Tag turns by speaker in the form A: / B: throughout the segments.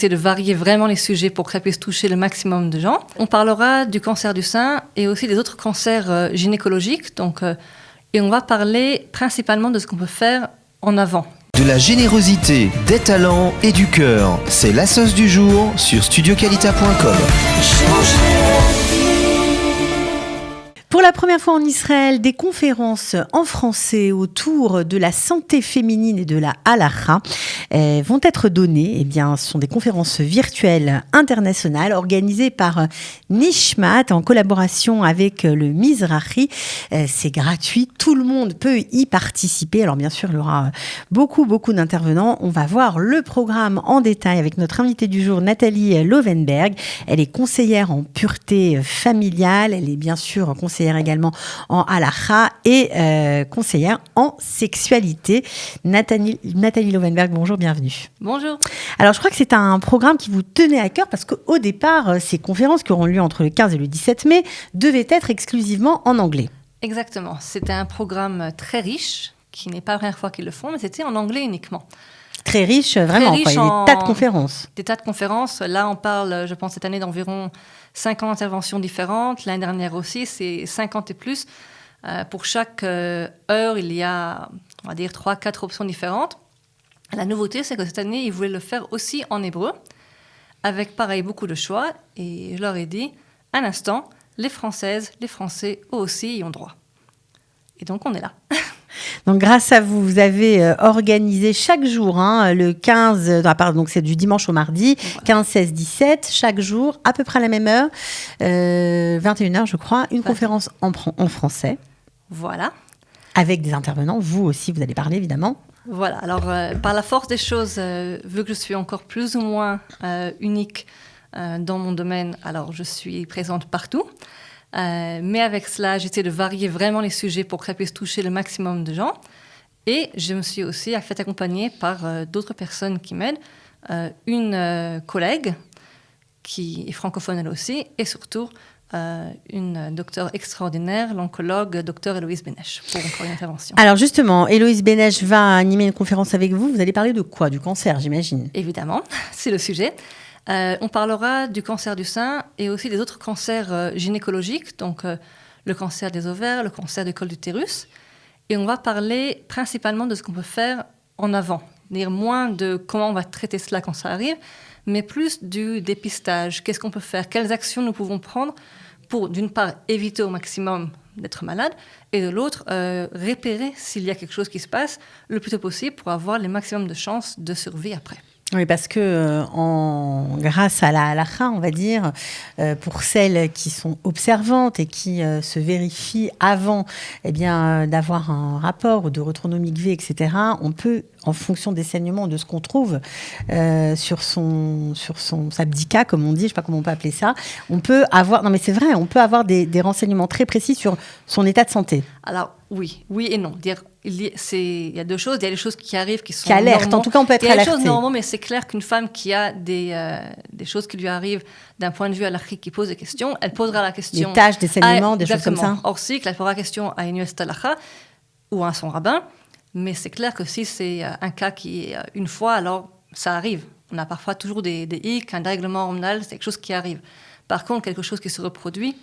A: j'essaie de varier vraiment les sujets pour que ça puisse toucher le maximum de gens. On parlera du cancer du sein et aussi des autres cancers gynécologiques. Et on va parler principalement de ce qu'on peut faire en avant.
B: De la générosité, des talents et du cœur. C'est la sauce du jour sur studioqualita.com.
C: Pour la première fois en Israël, des conférences en français autour de la santé féminine et de la halakha vont être données. Eh bien, ce sont des conférences virtuelles internationales organisées par Nishmat en collaboration avec le Mizrahi. C'est gratuit, tout le monde peut y participer. Alors bien sûr, il y aura beaucoup d'intervenants. On va voir le programme en détail avec notre invitée du jour, Nathalie Lovenberg. Elle est conseillère en pureté familiale. Elle est bien sûr conseillère également en halakha et conseillère en sexualité. Nathalie Lovenberg, bonjour, bienvenue.
A: Bonjour.
C: Alors, je crois que c'est un programme qui vous tenait à cœur parce qu'au départ, ces conférences qui auront lieu entre le 15 et le 17 mai devaient être exclusivement en anglais.
A: Exactement. C'était un programme très riche, qui n'est pas la première fois qu'ils le font, mais c'était en anglais uniquement.
C: Très riche, vraiment. Il y a des tas de conférences.
A: Des tas de conférences. Là, on parle, je pense, cette année d'environ 50 interventions différentes. L'année dernière aussi, c'est 50 et plus. Pour chaque heure, il y a, on va dire, 3-4 options différentes. La nouveauté, c'est que cette année, ils voulaient le faire aussi en hébreu, avec, pareil, beaucoup de choix. Et je leur ai dit, un instant, les Françaises, les Français, eux aussi, y ont droit. Et donc, on est là.
C: Donc, grâce à vous, vous avez organisé chaque jour, le 15, donc c'est du dimanche au mardi, voilà. 15, 16, 17, chaque jour, à peu près à la même heure, 21h, je crois, une conférence en français.
A: Voilà.
C: Avec des intervenants. Vous aussi, vous allez parler, évidemment.
A: Voilà. Alors, par la force des choses, vu que je suis encore plus ou moins unique dans mon domaine, alors je suis présente partout. Mais avec cela, j'essaie de varier vraiment les sujets pour que ça puisse toucher le maximum de gens. Et je me suis aussi fait accompagner par d'autres personnes qui m'aident. Une collègue qui est francophone elle aussi, et surtout une docteure extraordinaire, l'oncologue docteur Héloïse Bénèche, pour encore une intervention.
C: Alors justement, Héloïse Bénèche va animer une conférence avec vous. Vous allez parler de quoi? Du cancer, j'imagine.
A: Évidemment, c'est le sujet. On parlera du cancer du sein et aussi des autres cancers gynécologiques, donc le cancer des ovaires, le cancer du col de l'utérus. Et on va parler principalement de ce qu'on peut faire en avant, c'est-à-dire moins de comment on va traiter cela quand ça arrive, mais plus du dépistage. Qu'est-ce qu'on peut faire? Quelles actions nous pouvons prendre pour, d'une part, éviter au maximum d'être malade, et de l'autre, repérer s'il y a quelque chose qui se passe le plus tôt possible pour avoir le maximum de chances de survie après.
C: Oui, parce que grâce à la halakha, on va dire, pour celles qui sont observantes et qui se vérifient avant d'avoir un rapport ou de retourner au mikvé, etc., on peut, en fonction des saignements, de ce qu'on trouve sur sa bdika, comme on dit, je ne sais pas comment on peut appeler ça, on peut avoir, non mais c'est vrai, on peut avoir des renseignements très précis sur son état de santé.
A: Alors, oui et non. Il y a deux choses. Il y a des choses qui arrivent qui sont
C: qui alertent.
A: normaux.
C: En tout cas, on peut être alerté.
A: Il y a des choses normales, mais c'est clair qu'une femme qui a des choses qui lui arrivent d'un point de vue halakhique, qui pose des questions, elle posera la question...
C: Des taches, des saignements, des choses comme ça.
A: Hors cycle, elle posera la question à une yeshivat halakha ou à son rabbin. Mais c'est clair que si c'est un cas qui est une fois, alors ça arrive. On a parfois toujours des hicks, un dérèglement hormonal, c'est quelque chose qui arrive. Par contre, quelque chose qui se reproduit,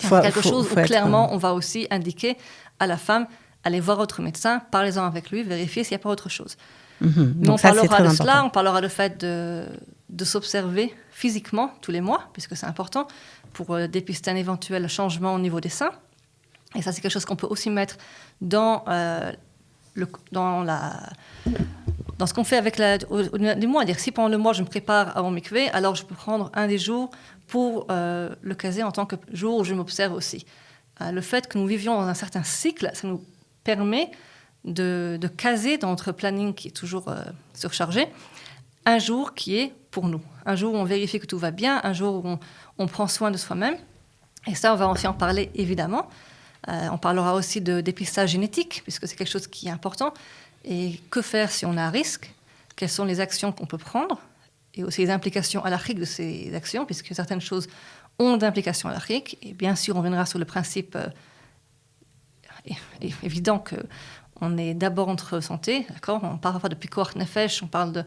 A: c'est quelque chose où clairement on va aussi indiquer à la femme, allez voir votre médecin, parlez-en avec lui, vérifiez s'il n'y a pas autre chose.
C: Donc
A: on
C: ça,
A: parlera de cela, on parlera du fait de s'observer physiquement tous les mois, puisque c'est important pour dépister un éventuel changement au niveau des seins. Et ça, c'est quelque chose qu'on peut aussi mettre dans ce qu'on fait avec du mois. Dire, si pendant le mois, je me prépare à mon mikvé, alors je peux prendre un des jours pour le caser en tant que jour où je m'observe aussi. Le fait que nous vivions dans un certain cycle, ça nous permet de caser dans notre planning qui est toujours surchargé, un jour qui est pour nous. Un jour où on vérifie que tout va bien, un jour où on prend soin de soi-même. Et ça, on va aussi en parler, évidemment. On parlera aussi de dépistage génétique, puisque c'est quelque chose qui est important. Et que faire si on a un risque? Quelles sont les actions qu'on peut prendre? Et aussi les implications halakhiques de ces actions, puisque certaines choses ont d'implications halakhiques. Et bien sûr, on viendra sur le principe évident qu'on est d'abord entre santé, d'accord? On parle parfois de pikuach nefesh, on parle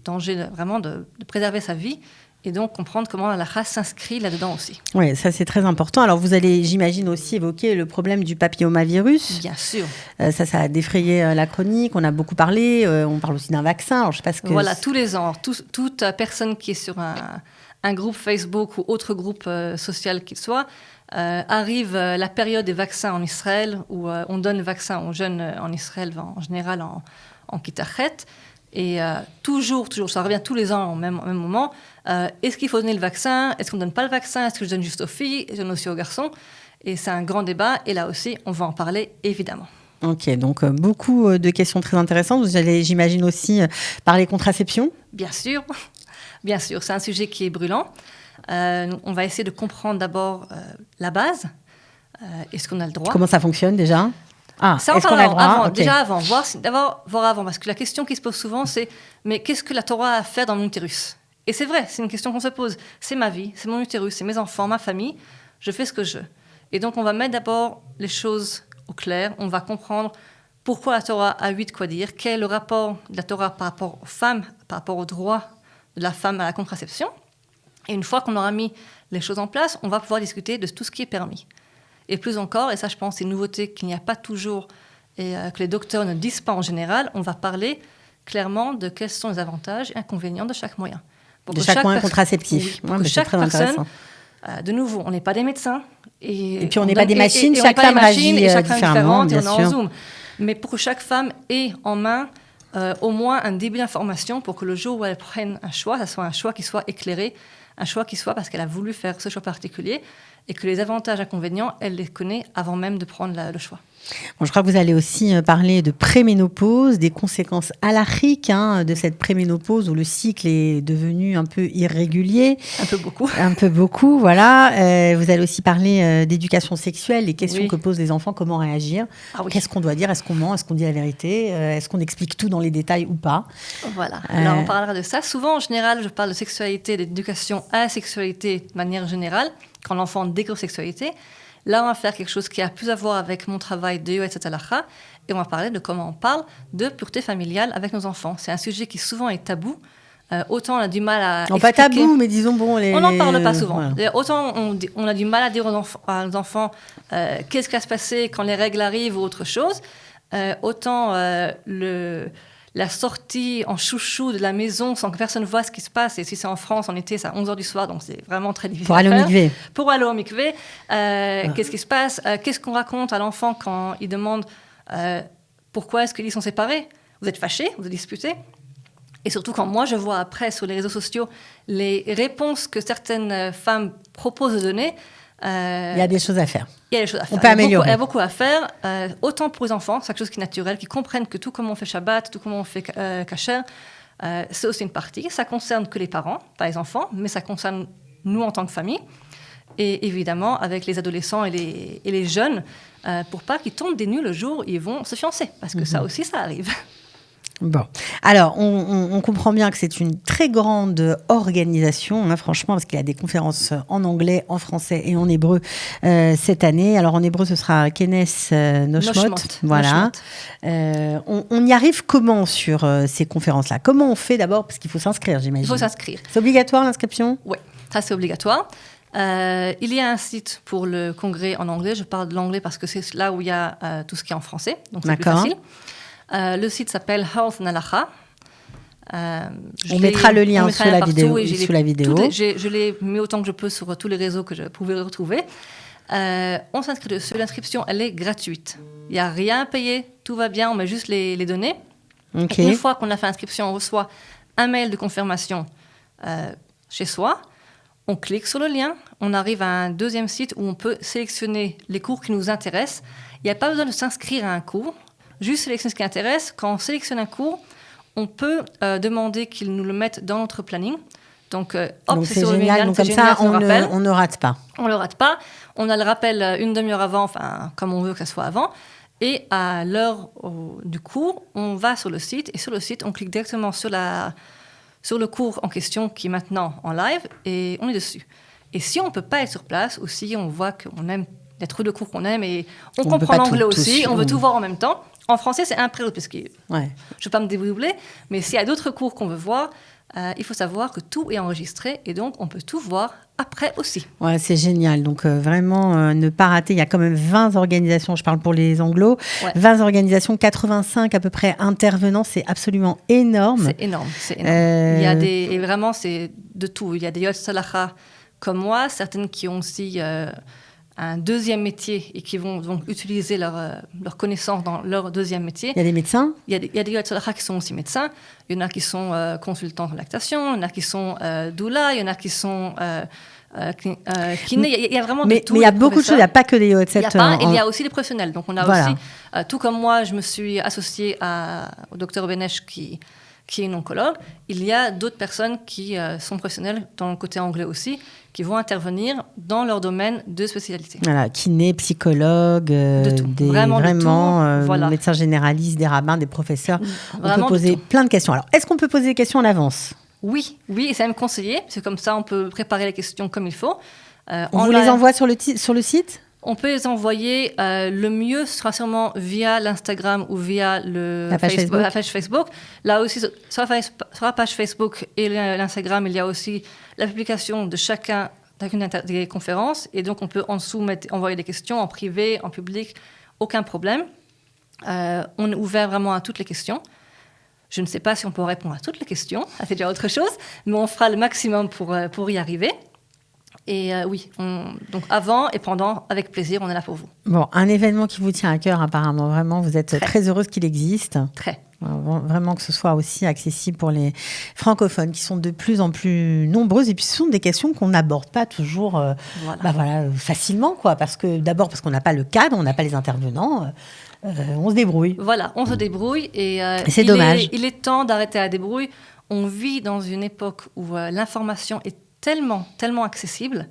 A: danger vraiment de préserver sa vie. Et donc, comprendre comment la race s'inscrit là-dedans aussi.
C: Oui, ça, c'est très important. Alors, vous allez, j'imagine, aussi évoquer le problème du papillomavirus.
A: Bien sûr.
C: Ça a défrayé la chronique. On a beaucoup parlé. On parle aussi d'un vaccin. Alors, je sais pas ce que...
A: Voilà, tous les ans, toute personne qui est sur un groupe Facebook ou autre groupe social qu'il soit, arrive la période des vaccins en Israël, où on donne le vaccin aux jeunes en Israël, en général en Kitachet. Et toujours, ça revient tous les ans au même moment. Est-ce qu'il faut donner le vaccin? Est-ce qu'on ne donne pas le vaccin? Est-ce que je donne juste aux filles? Est-ce que je donne aussi aux garçons? Et c'est un grand débat. Et là aussi, on va en parler, évidemment.
C: Ok, donc beaucoup de questions très intéressantes. Vous allez, j'imagine, aussi parler contraception?
A: Bien sûr. Bien sûr, c'est un sujet qui est brûlant. On va essayer de comprendre d'abord la base. Est-ce qu'on a le droit?
C: Comment ça fonctionne déjà?
A: Ça,
C: est-ce qu'on a le droit?
A: avant,
C: Okay.
A: Déjà avant, voir avant, parce que la question qui se pose souvent, c'est mais qu'est-ce que la Torah a à faire dans mon utérus? Et c'est vrai, c'est une question qu'on se pose. C'est ma vie, c'est mon utérus, c'est mes enfants, ma famille. Je fais ce que je veux. Et donc, on va mettre d'abord les choses au clair. On va comprendre pourquoi la Torah a 8 quoi dire, quel est le rapport de la Torah par rapport aux femmes, par rapport au droit de la femme à la contraception. Et une fois qu'on aura mis les choses en place, on va pouvoir discuter de tout ce qui est permis. Et plus encore, et ça je pense c'est une nouveauté qu'il n'y a pas toujours et que les docteurs ne disent pas en général, on va parler clairement de quels sont les avantages et inconvénients de chaque moyen.
C: De chaque moyen contraceptif.
A: Pour que chaque personne, de nouveau, on n'est pas des médecins. Et puis on n'est
C: pas des machines, chaque femme réagit différemment,
A: bien sûr. En Zoom. Mais pour que chaque femme ait en main au moins un début d'information pour que le jour où elle prenne un choix, ça soit un choix qui soit éclairé, un choix qui soit parce qu'elle a voulu faire ce choix particulier et que les avantages et inconvénients, elle les connaît avant même de prendre le choix.
C: Bon, je crois que vous allez aussi parler de préménopause, des conséquences halachiques de cette préménopause où le cycle est devenu un peu irrégulier.
A: Un peu beaucoup.
C: Un peu beaucoup, voilà. Vous allez aussi parler d'éducation sexuelle, les questions que posent les enfants, comment réagir. Qu'est-ce qu'on doit dire? Est-ce qu'on ment? Est-ce qu'on dit la vérité? Est-ce qu'on explique tout dans les détails ou pas?
A: Voilà. Alors, on parlera de ça. Souvent, en général, je parle de sexualité, d'éducation à la sexualité de manière générale, quand l'enfant découvre sexualité. Là, on va faire quelque chose qui a plus à voir avec mon travail de Yoetz Halacha et on va parler de comment on parle de pureté familiale avec nos enfants. C'est un sujet qui souvent est tabou. Autant on a du mal à expliquer.
C: Pas tabou, mais disons bon...
A: On n'en parle pas souvent.
C: Voilà.
A: Autant on a du mal à dire aux enfants qu'est-ce qui va se passer quand les règles arrivent ou autre chose. Autant la sortie en chouchou de la maison sans que personne voit ce qui se passe. Et si c'est en France, en été, c'est à 11h du soir, donc c'est vraiment très difficile.
C: Pour aller au mikvé.
A: Pour aller au mikvé. Qu'est-ce qui se passe? Qu'est-ce qu'on raconte à l'enfant quand il demande pourquoi est-ce qu'ils sont séparés? Vous êtes fâchés? Vous êtes disputés? Et surtout quand moi je vois après sur les réseaux sociaux les réponses que certaines femmes proposent de donner.
C: Il y a des choses à faire.
A: Il y a des choses à faire.
C: On peut améliorer.
A: Il y a beaucoup à faire, autant pour les enfants, c'est quelque chose qui est naturel, qui comprennent que tout comme on fait Shabbat, tout comme on fait Kasher, c'est aussi une partie. Ça concerne que les parents, pas les enfants, mais ça concerne nous en tant que famille. Et évidemment, avec les adolescents et les jeunes, pour pas qu'ils tombent des nues le jour où ils vont se fiancer, parce que ça aussi, ça arrive.
C: Bon, alors on comprend bien que c'est une très grande organisation, franchement, parce qu'il y a des conférences en anglais, en français et en hébreu cette année. Alors en hébreu, ce sera Kenes Noshmot. Voilà. On y arrive comment sur ces conférences-là? Comment on fait d'abord? Parce qu'il faut s'inscrire, j'imagine.
A: Il faut s'inscrire.
C: C'est obligatoire l'inscription?
A: Oui, ça c'est obligatoire. Il y a un site pour le congrès en anglais. Je parle de l'anglais parce que c'est là où il y a tout ce qui est en français, donc c'est plus facile. Le site s'appelle Health Halacha.
C: On mettra le lien sous la vidéo.
A: Je l'ai mis autant que je peux sur tous les réseaux que je pouvais le retrouver. On s'inscrit dessus. L'inscription, elle est gratuite. Il n'y a rien à payer, tout va bien, on met juste les données. Okay. Une fois qu'on a fait l'inscription, on reçoit un mail de confirmation chez soi. On clique sur le lien, on arrive à un deuxième site où on peut sélectionner les cours qui nous intéressent. Il n'y a pas besoin de s'inscrire à un cours. Juste sélectionner ce qui intéresse. Quand on sélectionne un cours, on peut demander qu'ils nous le mettent dans notre planning. Donc
C: c'est génial. Donc comme ça, on ne rate pas.
A: On ne le rate pas. On a le rappel une demi-heure avant, enfin, comme on veut que ça soit avant. Et à l'heure du cours, on va sur le site. Et sur le site, on clique directement sur le cours en question qui est maintenant en live. Et on est dessus. Et si on ne peut pas être sur place, ou si on voit qu'on aime y a trop de cours qu'on aime et on
C: peut
A: comprend
C: pas
A: l'anglais
C: tout
A: aussi, on veut tout
C: suivre.
A: voir en même temps. En français, c'est un prérequis, parce que je
C: Ouais.
A: ne vais pas me dédoubler, mais s'il y a d'autres cours qu'on veut voir, il faut savoir que tout est enregistré et donc on peut tout voir après aussi.
C: Ouais, c'est génial. Donc, vraiment, ne pas rater. Il y a quand même 20 organisations, je parle pour les anglos,
A: Ouais.
C: 20 organisations, 85 à peu près intervenants. C'est absolument énorme.
A: C'est énorme, c'est énorme. Il y a et vraiment, c'est de tout. Il y a des Yoetz Salacha comme moi, certaines qui ont aussi un deuxième métier et qui vont donc utiliser leur connaissance dans leur deuxième métier.
C: Il y a des médecins.
A: Il y a des Yoetz Salacha qui sont aussi médecins. Il y en a qui sont consultants en lactation, il y en a qui sont doula, il y en a qui sont kiné. Il y a vraiment de tout.
C: Mais il y a
A: les
C: beaucoup de choses. Il n'y a pas que des Yoetz.
A: il y a pas, et il y a aussi les professionnels. Donc on a
C: Voilà.
A: aussi, tout comme moi, je me suis associée au docteur Benesch qui est une oncologue. Il y a d'autres personnes qui sont professionnelles dans le côté anglais aussi, qui vont intervenir dans leur domaine de spécialité.
C: Voilà, kiné, psychologue,
A: De tout. Vraiment de tout. Voilà.
C: Médecins généralistes, des rabbins, des professeurs. On
A: Vraiment
C: peut
A: de
C: poser
A: tout.
C: plein de questions. Alors, est-ce qu'on peut poser des questions en avance?
A: Oui, et c'est même conseillé, c'est comme ça on peut préparer les questions comme il faut.
C: On vous les envoie sur le site?
A: On peut les envoyer, le mieux sera sûrement via l'Instagram ou via
C: La page
A: la page Facebook. Là aussi, sur la page Facebook et l'Instagram, il y a aussi la publication de chacune des conférences. Et donc, on peut en dessous envoyer des questions en privé, en public, aucun problème. On est ouvert vraiment à toutes les questions. Je ne sais pas si on peut répondre à toutes les questions, ça c'est déjà autre chose, mais on fera le maximum pour y arriver. Et oui, donc avant et pendant, avec plaisir, on est là pour vous.
C: Bon, un événement qui vous tient à cœur apparemment, vraiment, vous êtes très heureuse qu'il existe.
A: Très.
C: Vraiment que ce soit aussi accessible pour les francophones qui sont de plus en plus nombreuses. Et puis ce sont des questions qu'on n'aborde pas toujours facilement, quoi. Parce qu'on n'a pas le cadre, on n'a pas les intervenants. On se débrouille.
A: Voilà, on se débrouille et
C: c'est dommage.
A: Il est temps d'arrêter la débrouille. On vit dans une époque où l'information est tellement accessible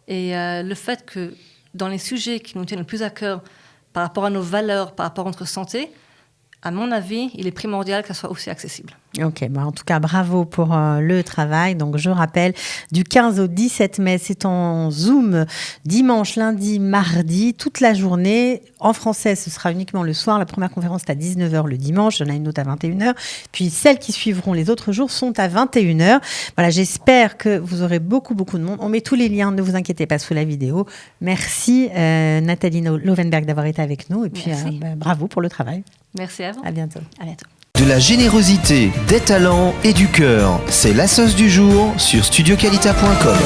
A: et le fait que dans les sujets qui nous tiennent le plus à cœur par rapport à nos valeurs, par rapport à notre santé, à mon avis, il est primordial qu'elle soit aussi accessible.
C: Ok, en tout cas, bravo pour le travail. Donc, je rappelle, du 15 au 17 mai, c'est en Zoom, dimanche, lundi, mardi, toute la journée. En français, ce sera uniquement le soir. La première conférence est à 19h le dimanche. Il y en a une autre à 21h. Puis, celles qui suivront les autres jours sont à 21h. Voilà, j'espère que vous aurez beaucoup de monde. On met tous les liens, ne vous inquiétez pas, sous la vidéo. Merci, Nathalie Lovenberg, d'avoir été avec nous. Et puis, bravo pour le travail.
A: Merci à vous.
C: À bientôt.
A: À bientôt.
B: De la générosité, des talents et du cœur, c'est la sauce du jour sur studioqualita.com.